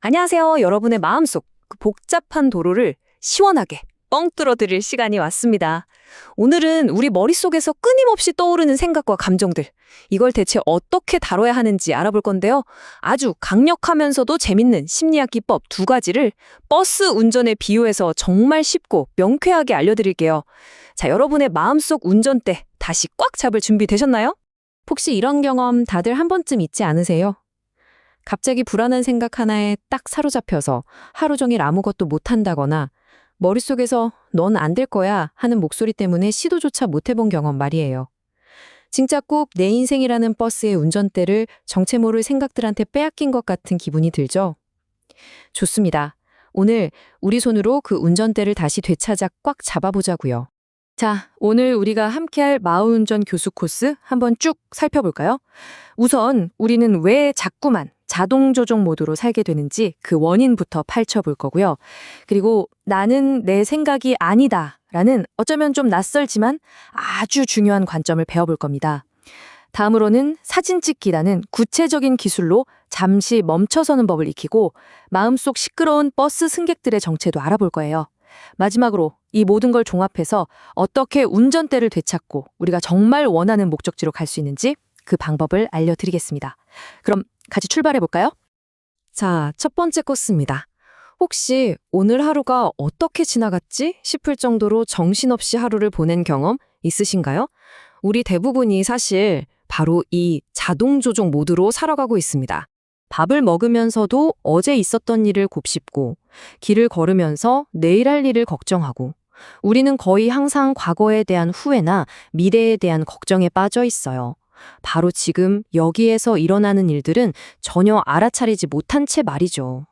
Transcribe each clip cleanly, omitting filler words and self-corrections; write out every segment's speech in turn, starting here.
안녕하세요. 여러분의 마음속 그 복잡한 도로를 시원하게 뻥 뚫어드릴 시간이 왔습니다. 오늘은 우리 머릿속에서 끊임없이 떠오르는 생각과 감정들, 이걸 대체 어떻게 다뤄야 하는지 알아볼 건데요. 아주 강력하면서도 재밌는 심리학 기법 두 가지를 버스 운전에 비유해서 정말 쉽고 명쾌하게 알려드릴게요. 자, 여러분의 마음속 운전대 다시 꽉 잡을 준비 되셨나요? 혹시 이런 경험 다들 한 번쯤 있지 않으세요? 갑자기 불안한 생각 하나에 딱 사로잡혀서 하루 종일 아무것도 못한다거나 머릿속에서 넌 안 될 거야 하는 목소리 때문에 시도조차 못 해본 경험 말이에요. 진짜 꼭 내 인생이라는 버스의 운전대를 정체 모를 생각들한테 빼앗긴 것 같은 기분이 들죠? 좋습니다. 오늘 우리 손으로 그 운전대를 다시 되찾아 꽉 잡아보자고요. 자, 오늘 우리가 함께할 마음운전 교수 코스 한번 쭉 살펴볼까요? 우선 우리는 왜 자꾸만 자동 조종 모드로 살게 되는지 그 원인부터 파헤쳐볼 거고요. 그리고 나는 내 생각이 아니다 라는 어쩌면 좀 낯설지만 아주 중요한 관점을 배워볼 겁니다. 다음으로는 사진 찍기라는 구체적인 기술로 잠시 멈춰서는 법을 익히고 마음속 시끄러운 버스 승객들의 정체도 알아볼 거예요. 마지막으로 이 모든 걸 종합해서 어떻게 운전대를 되찾고 우리가 정말 원하는 목적지로 갈 수 있는지 그 방법을 알려드리겠습니다. 그럼 같이 출발해볼까요? 자, 첫 번째 코스입니다. 혹시 오늘 하루가 어떻게 지나갔지 싶을 정도로 정신없이 하루를 보낸 경험 있으신가요? 우리 대부분이 사실 바로 이 자동 조종 모드로 살아가고 있습니다. 밥을 먹으면서도 어제 있었던 일을 곱씹고, 길을 걸으면서 내일 할 일을 걱정하고, 우리는 거의 항상 과거에 대한 후회나 미래에 대한 걱정에 빠져 있어요. 바로 지금 여기에서 일어나는 일들은 전혀 알아차리지 못한 채 말이죠.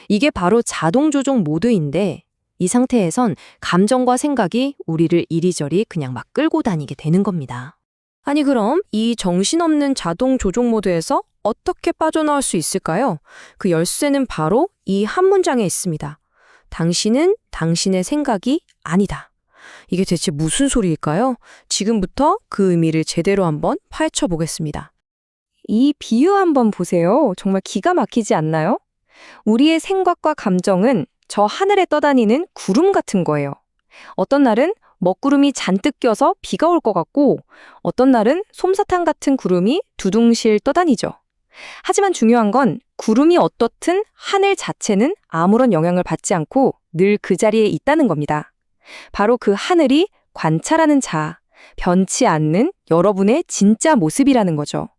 이게 바로 자동 조종 모드인데 이 상태에선 감정과 생각이 우리를 이리저리 그냥 막 끌고 다니게 되는 겁니다. 아니 그럼 이 정신없는 자동 조종 모드에서 어떻게 빠져나올 수 있을까요? 그 열쇠는 바로 이 한 문장에 있습니다. 당신은 당신의 생각이 아니다. 이게 대체 무슨 소리일까요? 지금부터 그 의미를 제대로 한번 파헤쳐 보겠습니다. 이 비유 한번 보세요. 정말 기가 막히지 않나요? 우리의 생각과 감정은 저 하늘에 떠다니는 구름 같은 거예요. 어떤 날은 먹구름이 잔뜩 껴서 비가 올 것 같고 어떤 날은 솜사탕 같은 구름이 두둥실 떠다니죠. 하지만 중요한 건 구름이 어떻든 하늘 자체는 아무런 영향을 받지 않고 늘 그 자리에 있다는 겁니다. 바로 그 하늘이 관찰하는 자, 변치 않는 여러분의 진짜 모습이라는 거죠.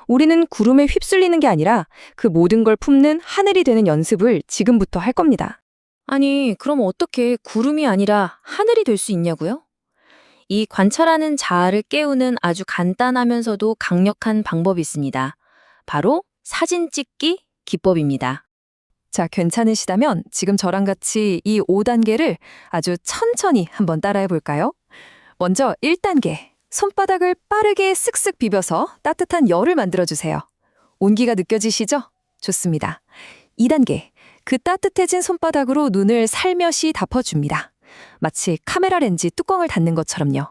우리는 구름에 휩쓸리는 게 아니라 그 모든 걸 품는 하늘이 되는 연습을 지금부터 할 겁니다. 아니, 그럼 어떻게 구름이 아니라 하늘이 될 수 있냐고요? 이 관찰하는 자아를 깨우는 아주 간단하면서도 강력한 방법이 있습니다. 바로 사진 찍기 기법입니다. 자, 괜찮으시다면 지금 저랑 같이 이 5단계를 아주 천천히 한번 따라해 볼까요? 먼저 1단계, 손바닥을 빠르게 쓱쓱 비벼서 따뜻한 열을 만들어주세요. 온기가 느껴지시죠? 좋습니다. 2단계, 그 따뜻해진 손바닥으로 눈을 살며시 덮어줍니다. 마치 카메라 렌즈 뚜껑을 닫는 것처럼요.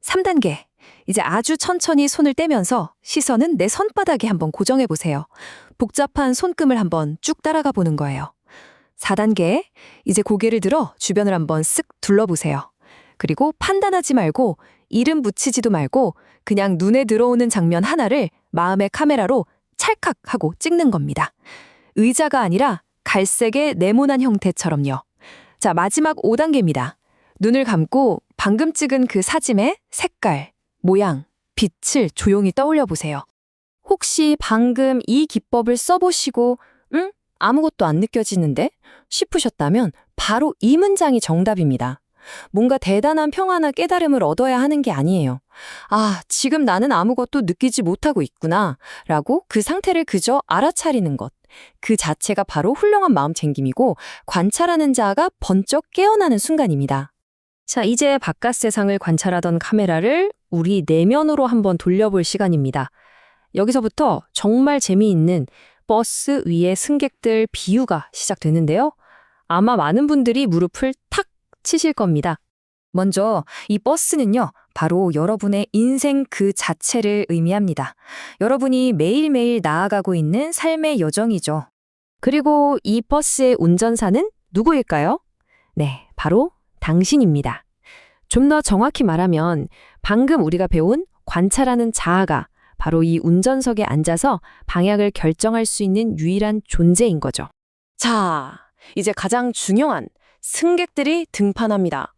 3단계, 이제 아주 천천히 손을 떼면서 시선은 내 손바닥에 한번 고정해 보세요. 복잡한 손금을 한번 쭉 따라가 보는 거예요. 4단계, 이제 고개를 들어 주변을 한번 쓱 둘러보세요. 그리고 판단하지 말고 이름 붙이지도 말고 그냥 눈에 들어오는 장면 하나를 마음의 카메라로 찰칵 하고 찍는 겁니다. 의자가 아니라 갈색의 네모난 형태처럼요. 자, 마지막 5단계입니다. 눈을 감고 방금 찍은 그 사진의 색깔, 모양, 빛을 조용히 떠올려 보세요. 혹시 방금 이 기법을 써보시고 아무것도 안 느껴지는데? 싶으셨다면 바로 이 문장이 정답입니다. 뭔가 대단한 평화나 깨달음을 얻어야 하는 게 아니에요. 아, 지금 나는 아무것도 느끼지 못하고 있구나 라고 그 상태를 그저 알아차리는 것. 그 자체가 바로 훌륭한 마음챙김이고 관찰하는 자가 번쩍 깨어나는 순간입니다. 자, 이제 바깥 세상을 관찰하던 카메라를 우리 내면으로 한번 돌려볼 시간입니다. 여기서부터 정말 재미있는 버스 위의 승객들 비유가 시작되는데요. 아마 많은 분들이 무릎을 탁 치실 겁니다. 먼저 이 버스는요, 바로 여러분의 인생 그 자체를 의미합니다. 여러분이 매일매일 나아가고 있는 삶의 여정이죠. 그리고 이 버스의 운전사는 누구일까요? 네, 바로 당신입니다. 좀 더 정확히 말하면 방금 우리가 배운 관찰하는 자아가 바로 이 운전석에 앉아서 방향을 결정할 수 있는 유일한 존재인 거죠. 자, 이제 가장 중요한 승객들이 등판합니다.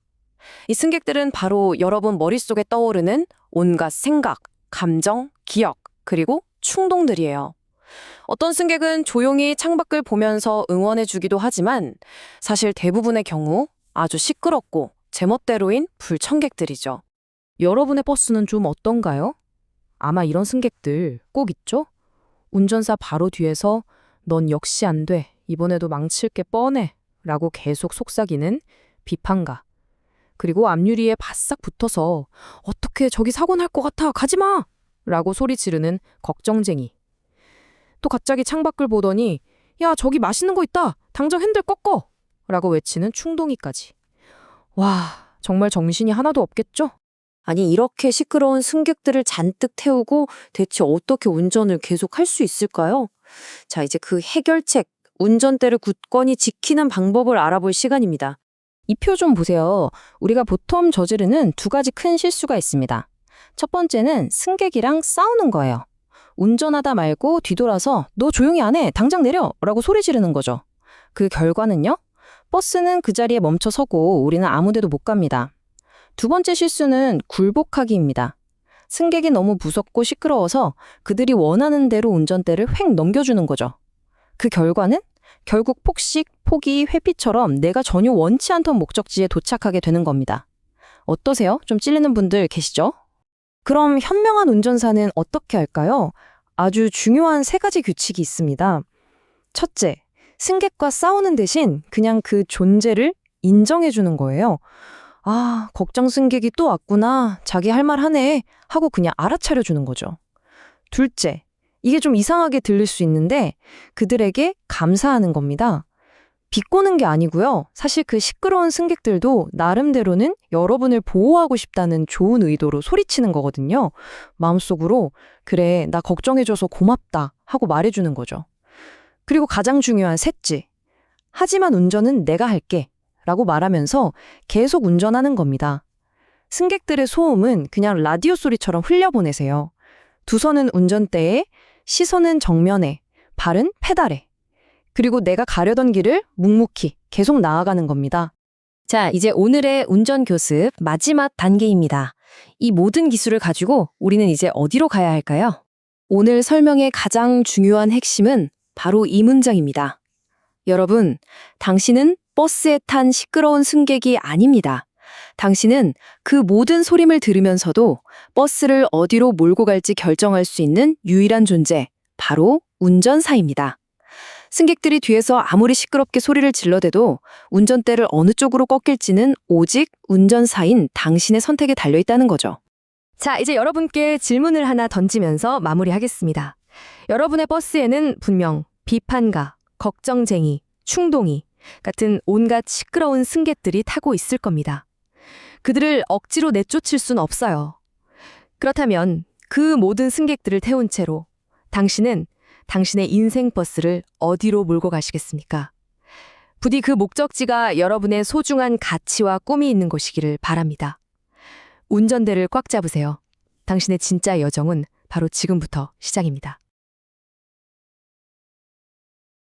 이 승객들은 바로 여러분 머릿속에 떠오르는 온갖 생각, 감정, 기억, 그리고 충동들이에요. 어떤 승객은 조용히 창밖을 보면서 응원해주기도 하지만 사실 대부분의 경우 아주 시끄럽고 제멋대로인 불청객들이죠. 여러분의 버스는 좀 어떤가요? 아마 이런 승객들 꼭 있죠? 운전사 바로 뒤에서 넌 역시 안 돼. 이번에도 망칠 게 뻔해. 라고 계속 속삭이는 비판가. 그리고 앞유리에 바싹 붙어서 어떻게 저기 사고 날 것 같아. 가지 마! 라고 소리 지르는 걱정쟁이. 또 갑자기 창밖을 보더니 야, 저기 맛있는 거 있다. 당장 핸들 꺾어. 라고 외치는 충동이까지. 와, 정말 정신이 하나도 없겠죠? 아니, 이렇게 시끄러운 승객들을 잔뜩 태우고 대체 어떻게 운전을 계속 할 수 있을까요? 자, 이제 그 해결책, 운전대를 굳건히 지키는 방법을 알아볼 시간입니다. 이 표 좀 보세요. 우리가 보통 저지르는 두 가지 큰 실수가 있습니다. 첫 번째는 승객이랑 싸우는 거예요. 운전하다 말고 뒤돌아서 너 조용히 안 해. 당장 내려. 라고 소리 지르는 거죠. 그 결과는요? 버스는 그 자리에 멈춰 서고 우리는 아무 데도 못 갑니다. 두 번째 실수는 굴복하기입니다. 승객이 너무 무섭고 시끄러워서 그들이 원하는 대로 운전대를 휙 넘겨주는 거죠. 그 결과는 결국 폭식, 포기, 회피처럼 내가 전혀 원치 않던 목적지에 도착하게 되는 겁니다. 어떠세요? 좀 찔리는 분들 계시죠? 그럼 현명한 운전사는 어떻게 할까요? 아주 중요한 세 가지 규칙이 있습니다. 첫째, 승객과 싸우는 대신 그냥 그 존재를 인정해주는 거예요. 아, 걱정 승객이 또 왔구나. 자기 할 말 하네. 하고 그냥 알아차려주는 거죠. 둘째, 이게 좀 이상하게 들릴 수 있는데 그들에게 감사하는 겁니다. 비꼬는 게 아니고요. 사실 그 시끄러운 승객들도 나름대로는 여러분을 보호하고 싶다는 좋은 의도로 소리치는 거거든요. 마음속으로 그래, 나 걱정해줘서 고맙다 하고 말해주는 거죠. 그리고 가장 중요한 셋째, 하지만 운전은 내가 할게 라고 말하면서 계속 운전하는 겁니다. 승객들의 소음은 그냥 라디오 소리처럼 흘려보내세요. 두 손은 운전대에, 시선은 정면에, 발은 페달에. 그리고 내가 가려던 길을 묵묵히 계속 나아가는 겁니다. 자, 이제 오늘의 운전 교습 마지막 단계입니다. 이 모든 기술을 가지고 우리는 이제 어디로 가야 할까요? 오늘 설명의 가장 중요한 핵심은 바로 이 문장입니다. 여러분, 당신은 버스에 탄 시끄러운 승객이 아닙니다. 당신은 그 모든 소림을 들으면서도 버스를 어디로 몰고 갈지 결정할 수 있는 유일한 존재, 바로 운전사입니다. 승객들이 뒤에서 아무리 시끄럽게 소리를 질러대도 운전대를 어느 쪽으로 꺾일지는 오직 운전사인 당신의 선택에 달려있다는 거죠. 자, 이제 여러분께 질문을 하나 던지면서 마무리하겠습니다. 여러분의 버스에는 분명 비판가, 걱정쟁이, 충동이 같은 온갖 시끄러운 승객들이 타고 있을 겁니다. 그들을 억지로 내쫓을 순 없어요. 그렇다면 그 모든 승객들을 태운 채로 당신은 당신의 인생 버스를 어디로 몰고 가시겠습니까? 부디 그 목적지가 여러분의 소중한 가치와 꿈이 있는 곳이기를 바랍니다. 운전대를 꽉 잡으세요. 당신의 진짜 여정은 바로 지금부터 시작입니다.